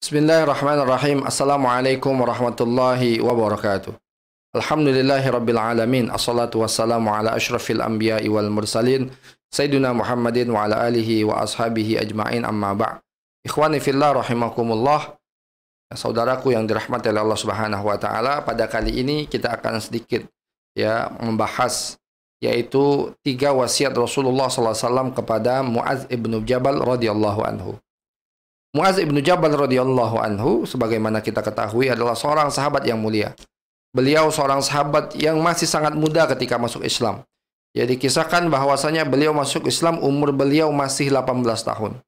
Bismillahirrahmanirrahim. Assalamualaikum warahmatullahi wabarakatuh. Alhamdulillahi rabbil alamin. Assalatu wassalamu ala ashrafil anbiya'i wal mursalin Sayyidina Muhammadin wa ala alihi wa ashabihi ajma'in, amma ba'. Ikhwani fillah rahimakumullah. Saudaraku yang dirahmati oleh Allah Subhanahu wa taala, pada kali ini kita akan sedikit membahas yaitu 3 wasiat Rasulullah SAW kepada Mu'adz ibnu Jabal radhiyallahu anhu. Mu'adz ibnu Jabal radhiyallahu anhu, sebagaimana kita ketahui, adalah seorang sahabat yang mulia. Beliau seorang sahabat yang masih sangat muda ketika masuk Islam. Ya, dikisahkan bahwasanya beliau masuk Islam umur beliau masih 18 tahun.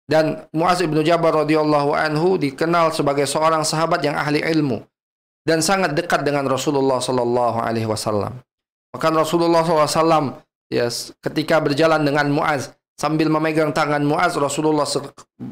Dan Mu'adz ibnu Jabal radhiyallahu anhu dikenal sebagai seorang sahabat yang ahli ilmu dan sangat dekat dengan Rasulullah sallallahu alaihi wasallam. Bahkan Rasulullah SAW ketika berjalan dengan Mu'adz, sambil memegang tangan Mu'adz, Rasulullah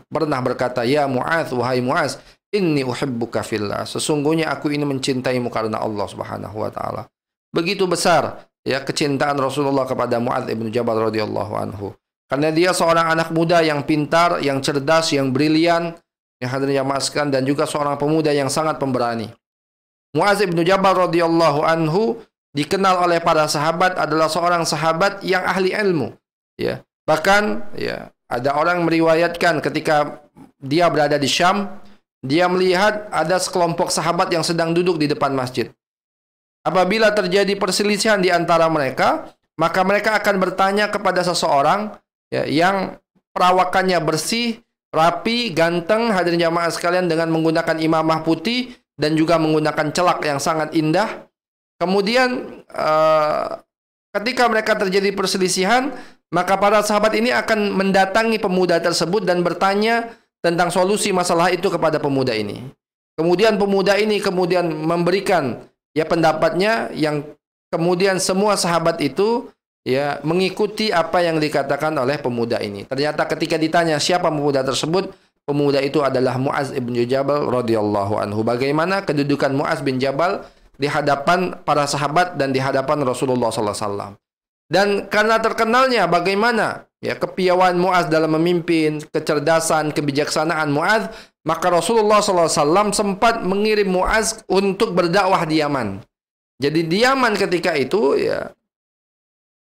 pernah berkata, "Ya Mu'adz, wahai Mu'adz, inni uhibbuka fillah." Sesungguhnya aku ini mencintaimu karena Allah Subhanahu wa taala. Begitu besar kecintaan Rasulullah kepada Mu'adz ibnu Jabal radhiyallahu anhu. Karena dia seorang anak muda yang pintar, yang cerdas, yang brilian, yang hadirin jamaah sekalian, dan juga seorang pemuda yang sangat pemberani. Mu'adz ibnu Jabal radhiyallahu anhu dikenal oleh para sahabat adalah seorang sahabat yang ahli ilmu. Bahkan ada orang meriwayatkan ketika dia berada di Syam, dia melihat ada sekelompok sahabat yang sedang duduk di depan masjid. Apabila terjadi perselisihan di antara mereka, maka mereka akan bertanya kepada seseorang yang perawakannya bersih, rapi, ganteng, hadirin jamaah sekalian, dengan menggunakan imamah putih dan juga menggunakan celak yang sangat indah. Kemudian ketika mereka terjadi perselisihan, maka para sahabat ini akan mendatangi pemuda tersebut dan bertanya tentang solusi masalah itu kepada pemuda ini. Kemudian pemuda ini memberikan pendapatnya, yang kemudian semua sahabat itu mengikuti apa yang dikatakan oleh pemuda ini. Ternyata ketika ditanya siapa pemuda tersebut, pemuda itu adalah Mu'adz ibnu Jabal radhiyallahu anhu. Bagaimana kedudukan Mu'adz bin Jabal di hadapan para sahabat dan di hadapan Rasulullah sallallahu alaihi wasallam. Dan karena terkenalnya bagaimana kepiawaian Mu'adz dalam memimpin, kecerdasan, kebijaksanaan Mu'adz, maka Rasulullah SAW sempat mengirim Mu'adz untuk berdakwah di Yaman. Jadi di Yaman ketika itu,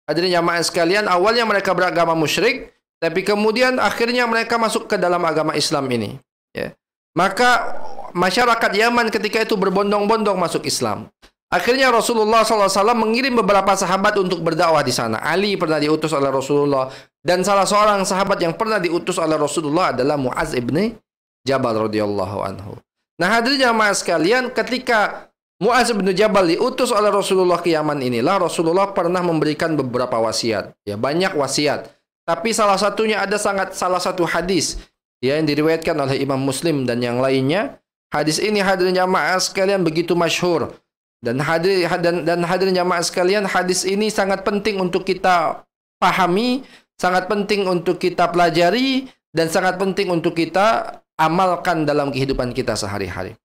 hadirin jamaah sekalian, awalnya mereka beragama musyrik, tapi kemudian akhirnya mereka masuk ke dalam agama Islam ini. Maka masyarakat Yaman ketika itu berbondong-bondong masuk Islam. Akhirnya Rasulullah SAW mengirim beberapa sahabat untuk berdakwah di sana. Ali pernah diutus oleh Rasulullah, dan salah seorang sahabat yang pernah diutus oleh Rasulullah adalah Mu'adz ibn Jabal radhiyallahu anhu. Nah, hadirin jamaah sekalian, ketika Mu'adz ibn Jabal diutus oleh Rasulullah ke Yaman inilah Rasulullah pernah memberikan beberapa wasiat. Banyak wasiat. Tapi salah satu hadis yang diriwayatkan oleh Imam Muslim dan yang lainnya. Hadis ini, hadirin jamaah sekalian, begitu masyhur. Dan hadirin jamaah sekalian, hadis ini sangat penting untuk kita pahami, sangat penting untuk kita pelajari, dan sangat penting untuk kita amalkan dalam kehidupan kita sehari-hari.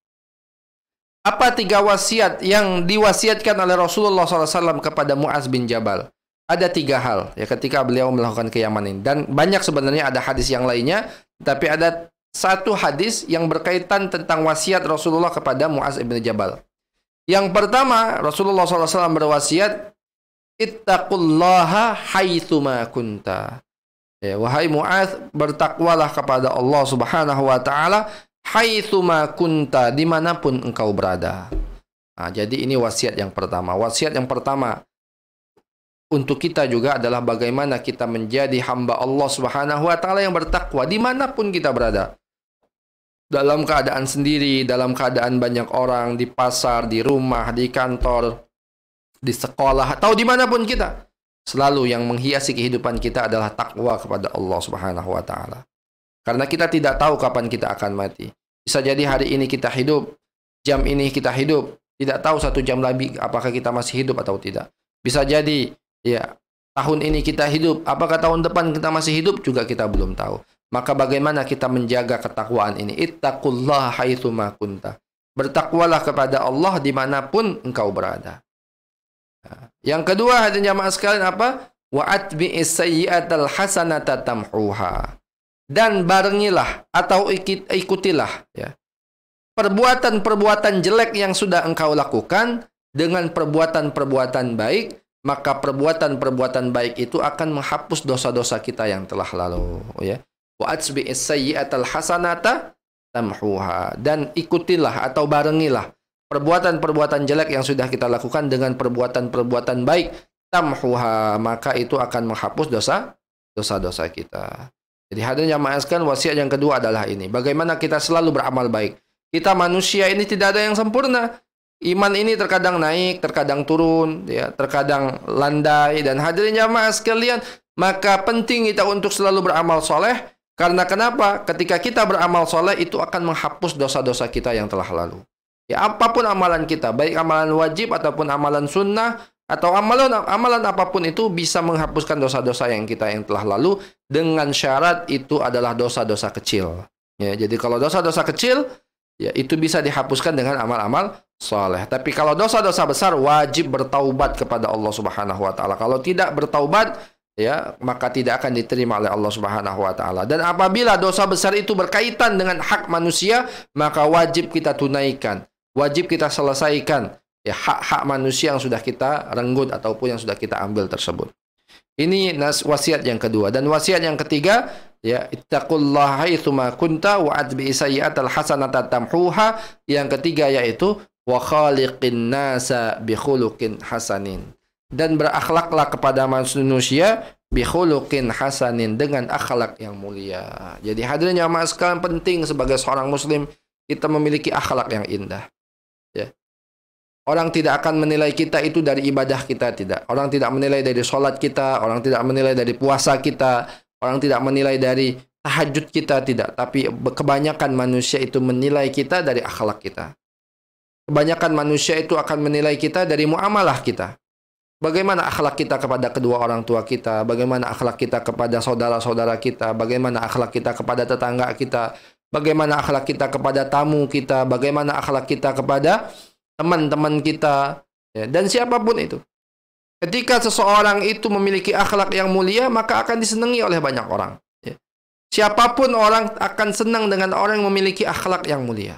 Apa 3 wasiat yang diwasiatkan oleh Rasulullah SAW kepada Mu'adz bin Jabal? Ada 3 hal ketika beliau melakukan ke Yaman ini. Dan banyak sebenarnya ada hadis yang lainnya, tapi ada satu hadis yang berkaitan tentang wasiat Rasulullah kepada Mu'adz bin Jabal. Yang pertama, Rasulullah SAW berwasiat, ittaqullaha haitsuma kunta. Wahai Mu'adz, bertakwalah kepada Allah Subhanahu wa taala haitsuma kunta, dimanapun engkau berada. Nah, jadi ini wasiat yang pertama. Wasiat yang pertama untuk kita juga adalah bagaimana kita menjadi hamba Allah Subhanahu wa taala yang bertakwa dimanapun kita berada. Dalam keadaan sendiri, dalam keadaan banyak orang, di pasar, di rumah, di kantor, di sekolah, atau dimanapun kita. Selalu yang menghiasi kehidupan kita adalah takwa kepada Allah Subhanahu wa taala. Karena kita tidak tahu kapan kita akan mati. Bisa jadi hari ini kita hidup, jam ini kita hidup, tidak tahu 1 jam lagi apakah kita masih hidup atau tidak. Bisa jadi tahun ini kita hidup, apakah tahun depan kita masih hidup juga kita belum tahu. Maka bagaimana kita menjaga ketakwaan ini? Ittaqullaha haitsuma kunta. Bertakwalah kepada Allah dimanapun engkau berada. Yang kedua, hadirin jamaah sekalian, apa? Wa atbi'is sayyi'atal hasanata tamhuha. dan barengilah atau ikutilah ya perbuatan-perbuatan jelek yang sudah engkau lakukan dengan perbuatan-perbuatan baik, maka perbuatan-perbuatan baik itu akan menghapus dosa-dosa kita yang telah lalu ya. Wa atsbi'is sayyi'atal hasanata tamhuha, dan ikutilah atau barengilah perbuatan-perbuatan jelek yang sudah kita lakukan dengan perbuatan-perbuatan baik, tamhuha, maka itu akan menghapus dosa-dosa kita. Jadi hadirin jamaah sekalian, wasiat yang kedua adalah ini. Bagaimana kita selalu beramal baik. Kita manusia ini tidak ada yang sempurna. Iman ini terkadang naik, terkadang turun, ya, terkadang landai. Dan hadirin jamaah sekalian, maka penting kita untuk selalu beramal soleh. Karena kenapa? Ketika kita beramal soleh, itu akan menghapus dosa-dosa kita yang telah lalu. Ya, apapun amalan kita, baik amalan wajib ataupun amalan sunnah, atau amalan apapun itu bisa menghapuskan dosa-dosa yang telah lalu, dengan syarat itu adalah dosa-dosa kecil. Ya, jadi kalau dosa-dosa kecil, ya itu bisa dihapuskan dengan amal-amal soleh. Tapi kalau dosa-dosa besar, wajib bertaubat kepada Allah Subhanahu wa taala. Kalau tidak bertaubat, ya, maka tidak akan diterima oleh Allah Subhanahu wa taala. Dan apabila dosa besar itu berkaitan dengan hak manusia, maka wajib kita tunaikan, wajib kita selesaikan ya hak-hak manusia yang sudah kita renggut ataupun yang sudah kita ambil tersebut. Ini wasiat yang kedua. Dan wasiat yang ketiga, ya, ittaqullaha haitsuma kunta wa atbi sayyi'atal hasanata tamhuha. Yang ketiga yaitu wa khaliqin nasa bi khuluqin hasanin. Dan berakhlaklah kepada manusia bi khuluqin hasanin, dengan akhlak yang mulia. Jadi hadirin jamaah sekalian, penting sebagai seorang muslim kita memiliki akhlak yang indah. Ya. Orang tidak akan menilai kita itu dari ibadah kita, tidak. Orang tidak menilai dari sholat kita, orang tidak menilai dari puasa kita, orang tidak menilai dari tahajud kita, tidak. Tapi kebanyakan manusia itu menilai kita dari akhlak kita. Kebanyakan manusia itu akan menilai kita dari muamalah kita. Bagaimana akhlak kita kepada kedua orang tua kita, bagaimana akhlak kita kepada saudara-saudara kita, bagaimana akhlak kita kepada tetangga kita, bagaimana akhlak kita kepada tamu kita, bagaimana akhlak kita kepada teman-teman kita, ya, dan siapapun itu. Ketika seseorang itu memiliki akhlak yang mulia, maka akan disenangi oleh banyak orang. Ya. Siapapun orang akan senang dengan orang yang memiliki akhlak yang mulia.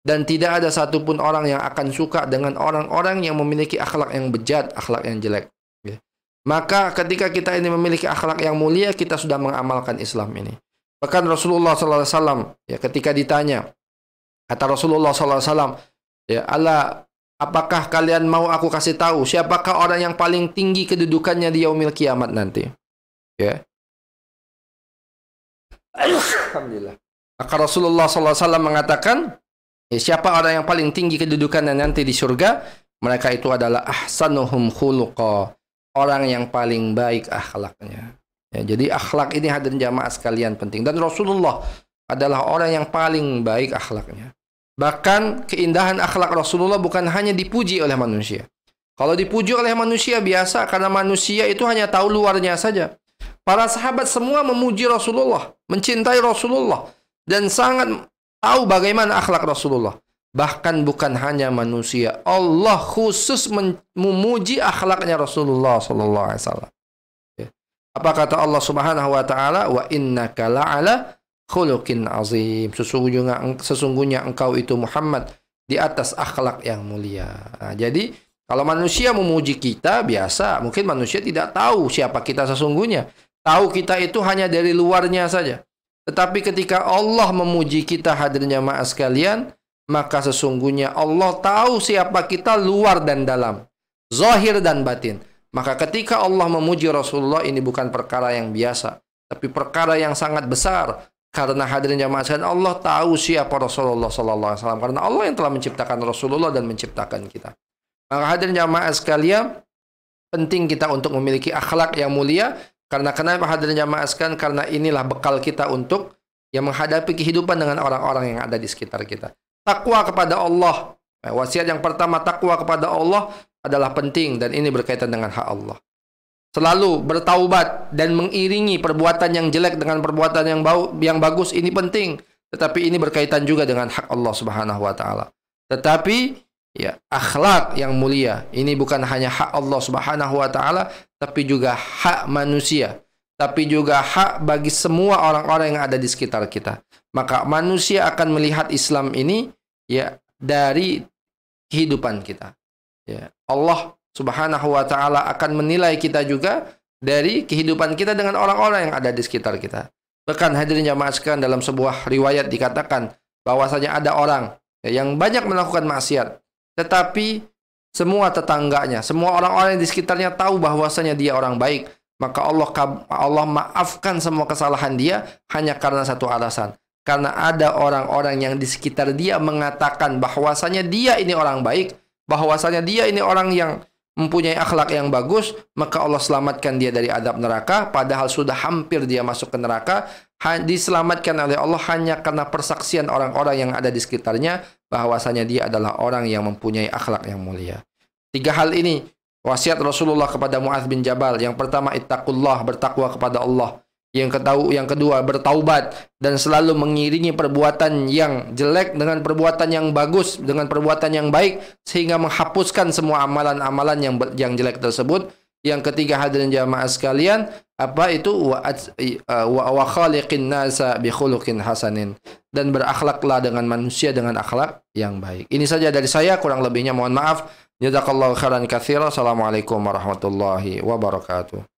Dan tidak ada satupun orang yang akan suka dengan orang-orang yang memiliki akhlak yang bejat, akhlak yang jelek. Ya. Maka ketika kita ini memiliki akhlak yang mulia, kita sudah mengamalkan Islam ini. Bahkan Rasulullah SAW, ya, ketika ditanya, kata Rasulullah SAW, ya, Allah, apakah kalian mau aku kasih tahu siapakah orang yang paling tinggi kedudukannya di yaumil kiamat nanti? Ya. Alhamdulillah. Maka Rasulullah SAW mengatakan, ya, siapa orang yang paling tinggi kedudukannya nanti di surga? Mereka itu adalah ahsanuhum khuluqa, orang yang paling baik akhlaknya. Ya, jadi akhlak ini hadirin jamaah sekalian penting. Dan Rasulullah adalah orang yang paling baik akhlaknya. Bahkan keindahan akhlak Rasulullah bukan hanya dipuji oleh manusia. Kalau dipuji oleh manusia biasa, karena manusia itu hanya tahu luarnya saja. Para sahabat semua memuji Rasulullah, mencintai Rasulullah, dan sangat tahu bagaimana akhlak Rasulullah. Bahkan bukan hanya manusia, Allah khusus memuji akhlaknya Rasulullah SAW. Apa kata Allah Subhanahu wa taala? Wa innaka la'ala khuluqin azim. Sesungguhnya engkau itu Muhammad di atas akhlak yang mulia. Nah, jadi kalau manusia memuji kita biasa, mungkin manusia tidak tahu siapa kita sesungguhnya. Tahu kita itu hanya dari luarnya saja. Tetapi ketika Allah memuji kita hadirin jamaah sekalian, maka sesungguhnya Allah tahu siapa kita luar dan dalam, zahir dan batin. Maka ketika Allah memuji Rasulullah, ini bukan perkara yang biasa, tapi perkara yang sangat besar. Karena hadirin jamaah sekalian, Allah tahu siapa Rasulullah SAW. Karena Allah yang telah menciptakan Rasulullah dan menciptakan kita. Maka hadirin jamaah sekalian, penting kita untuk memiliki akhlak yang mulia. Karena kenapa hadirin jamaah sekalian? Karena inilah bekal kita untuk yang menghadapi kehidupan dengan orang-orang yang ada di sekitar kita. Takwa kepada Allah. Wasiat yang pertama, takwa kepada Allah adalah penting, dan ini berkaitan dengan hak Allah. Selalu bertaubat dan mengiringi perbuatan yang jelek dengan perbuatan yang bagus, ini penting. Tetapi ini berkaitan juga dengan hak Allah Subhanahu wa taala. Tetapi ya, akhlak yang mulia ini bukan hanya hak Allah Subhanahu wa taala, tapi juga hak manusia. tapi juga hak bagi semua orang-orang yang ada di sekitar kita. Maka manusia akan melihat Islam ini ya dari kehidupan kita. Ya, Allah Subhanahu wa taala akan menilai kita juga dari kehidupan kita dengan orang-orang yang ada di sekitar kita. Bahkan hadirin jamaah sekalian, dalam sebuah riwayat dikatakan bahwasanya ada orang yang banyak melakukan maksiat, tetapi semua tetangganya, semua orang-orang di sekitarnya tahu bahwasanya dia orang baik, maka Allah maafkan semua kesalahan dia hanya karena satu alasan. Karena ada orang-orang yang di sekitar dia mengatakan bahwasanya dia ini orang baik, bahwasanya dia ini orang yang mempunyai akhlak yang bagus, maka Allah selamatkan dia dari azab neraka, padahal sudah hampir dia masuk ke neraka, diselamatkan oleh Allah hanya karena persaksian orang-orang yang ada di sekitarnya, bahwasanya dia adalah orang yang mempunyai akhlak yang mulia. 3 hal ini wasiat Rasulullah kepada Mu'adz bin Jabal. Yang pertama, ittaqullah, bertakwa kepada Allah. Yang kedua, bertaubat dan selalu mengiringi perbuatan yang jelek dengan perbuatan yang bagus, dengan perbuatan yang baik, sehingga menghapuskan semua amalan-amalan yang jelek tersebut. Yang ketiga, hadirin jamaah sekalian, apa itu? Wa khaliqin nasa bi khuluqin hasanin, dan berakhlaklah dengan manusia dengan akhlak yang baik. Ini saja dari saya, kurang lebihnya mohon maaf. Jazakallahu khairan katsira. Assalamualaikum warahmatullahi wabarakatuh.